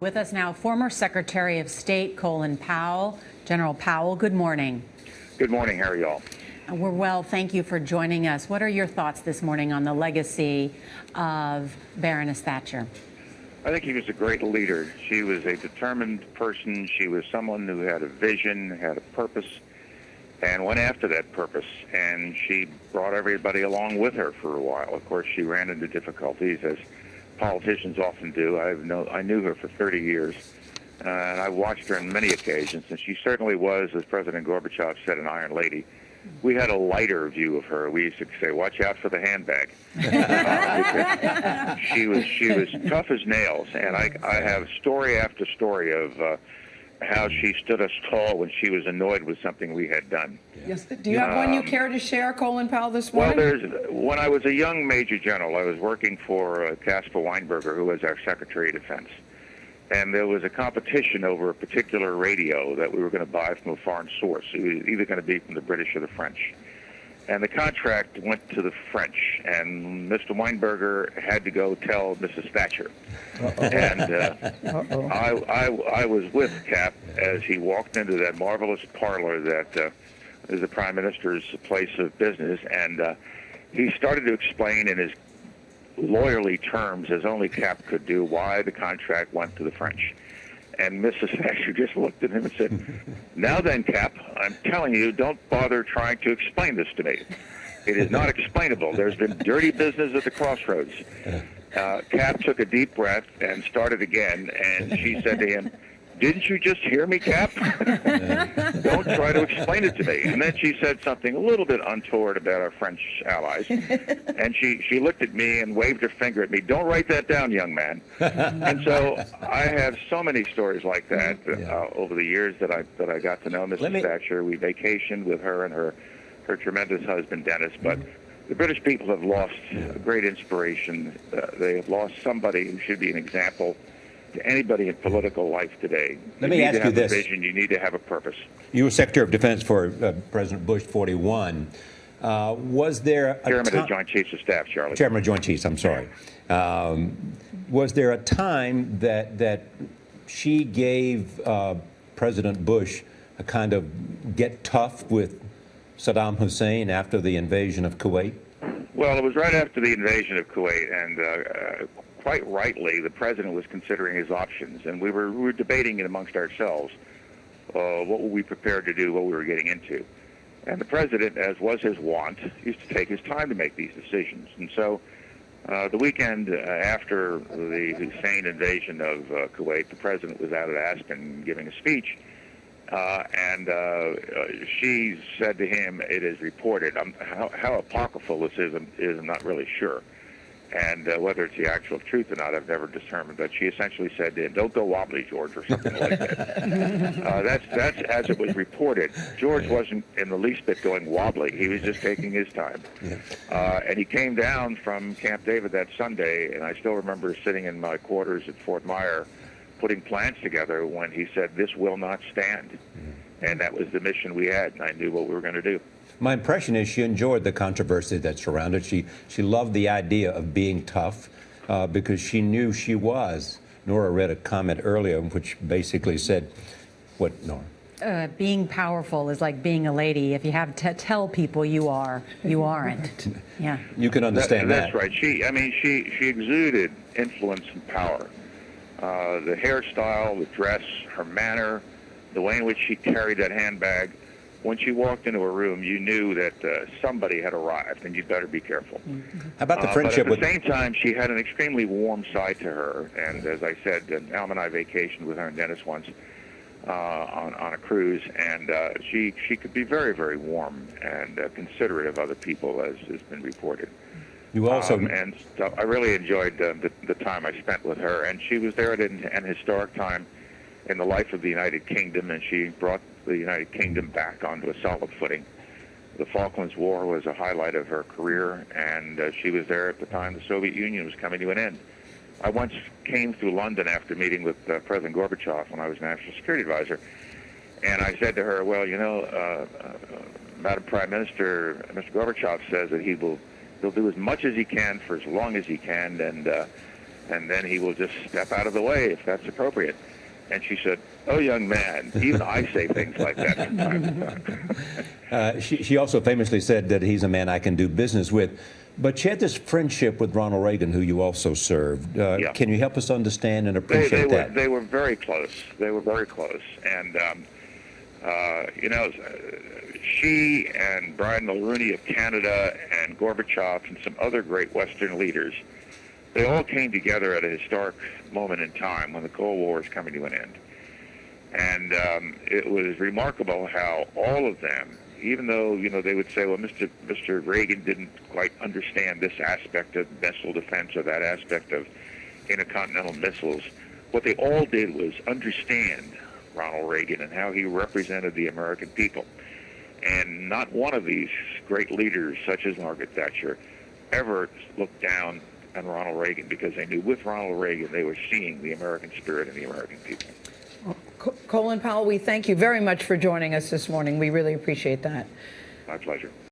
With us now, former Secretary of State Colin Powell. General Powell, good morning. Good morning. How are y'all? We're well. Thank you for joining us. What are your thoughts this morning on the legacy of Baroness Thatcher? I think he was a great leader. She was a determined person. She was someone who had a vision, had a purpose, and went after that purpose. And she brought everybody along with her for a while. Of course, she ran into difficulties, as politicians often do. I knew her for 30 years, and I watched her on many occasions, and she certainly was, as President Gorbachev said, an iron lady. We had a lighter view of her. We used to say, "Watch out for the handbag." She was tough as nails, and I have story after story of how she stood us tall when she was annoyed with something we had done. Yes. Do you have one you care to share, Colin Powell, this morning? Well, when I was a young Major General, I was working for Caspar Weinberger, who was our Secretary of Defense. And there was a competition over a particular radio that we were going to buy from a foreign source. It was either going to be from the British or the French. And the contract went to the French, and Mr. Weinberger had to go tell Mrs. Thatcher. And I was with Cap as he walked into that marvelous parlor that is the Prime Minister's place of business, and he started to explain in his lawyerly terms, as only Cap could do, why the contract went to the French. And Mrs. Thatcher just looked at him and said, "Now then, Cap, I'm telling you, don't bother trying to explain this to me. It is not explainable. There's been dirty business at the crossroads." Cap took a deep breath and started again, and she said to him, "Didn't you just hear me, Cap? Don't try to explain it to me." And then she said something a little bit untoward about our French allies. And she looked at me and waved her finger at me. "Don't write that down, young man." And so I have so many stories like that over the years that I got to know Mrs. Thatcher. We vacationed with her and her tremendous husband, Dennis. But the British people have lost a great inspiration. They have lost somebody who should be an example to anybody in political life today. Let me ask you this. You need to have a vision. You need to have a purpose. You were Secretary of Defense for President Bush 41. Was there a Chairman of Joint Chiefs of Staff, Charlie. Chairman of Joint Chiefs, I'm sorry. Was there a time that she gave President Bush a kind of get tough with Saddam Hussein after the invasion of Kuwait? Well, it was right after the invasion of Kuwait, and quite rightly, the president was considering his options, and we were debating it amongst ourselves. What were we prepared to do, what we were getting into? And the president, as was his wont, used to take his time to make these decisions. And so the weekend after the Hussein invasion of Kuwait, the president was out at Aspen giving a speech, and she said to him, "It is reported." How apocryphal this is, I'm not really sure. And whether it's the actual truth or not, I've never determined. But she essentially said to him, "Don't go wobbly, George," or something like that. That's as it was reported. George wasn't in the least bit going wobbly. He was just taking his time. And he came down from Camp David that Sunday, and I still remember sitting in my quarters at Fort Myer putting plans together when he said, "This will not stand." And that was the mission we had, and I knew what we were going to do. My impression is she enjoyed the controversy that surrounded. She loved the idea of being tough because she knew she was. Nora read a comment earlier which basically said, what, Nora? Being powerful is like being a lady. If you have to tell people you are, you aren't. Yeah. You can understand that. That's right. She exuded influence and power. The hairstyle, the dress, her manner, the way in which she carried that handbag. When she walked into a room, you knew that somebody had arrived, and you'd better be careful. How about the friendship but at the same time, she had an extremely warm side to her. And as I said, Alma and I vacationed with her and Dennis once on a cruise, and she could be very, very warm and considerate of other people, as has been reported. You also and so I really enjoyed the time I spent with her, and she was there at an historic time in the life of the United Kingdom, and she brought the United Kingdom back onto a solid footing. The Falklands War was a highlight of her career, and she was there at the time the Soviet Union was coming to an end. I once came through London after meeting with President Gorbachev when I was National Security Advisor, and I said to her, "Well, you know, Madam Prime Minister, Mr. Gorbachev says that he'll do as much as he can for as long as he can, and and then he will just step out of the way if that's appropriate. And she said, "Oh, young man, even I say things like that from time to time." She also famously said that he's a man I can do business with. But she had this friendship with Ronald Reagan, who you also served. Yeah. Can you help us understand and appreciate that? They were very close. They were very close. And, she and Brian Mulroney of Canada and Gorbachev and some other great Western leaders, they all came together at a historic moment in time when the Cold War was coming to an end. And it was remarkable how all of them, even though, they would say, well, Mr. Reagan didn't quite understand this aspect of missile defense or that aspect of intercontinental missiles, what they all did was understand Ronald Reagan and how he represented the American people. And not one of these great leaders, such as Margaret Thatcher, ever looked down on Ronald Reagan, because they knew with Ronald Reagan they were seeing the American spirit and the American people. Colin Powell, we thank you very much for joining us this morning. We really appreciate that. My pleasure.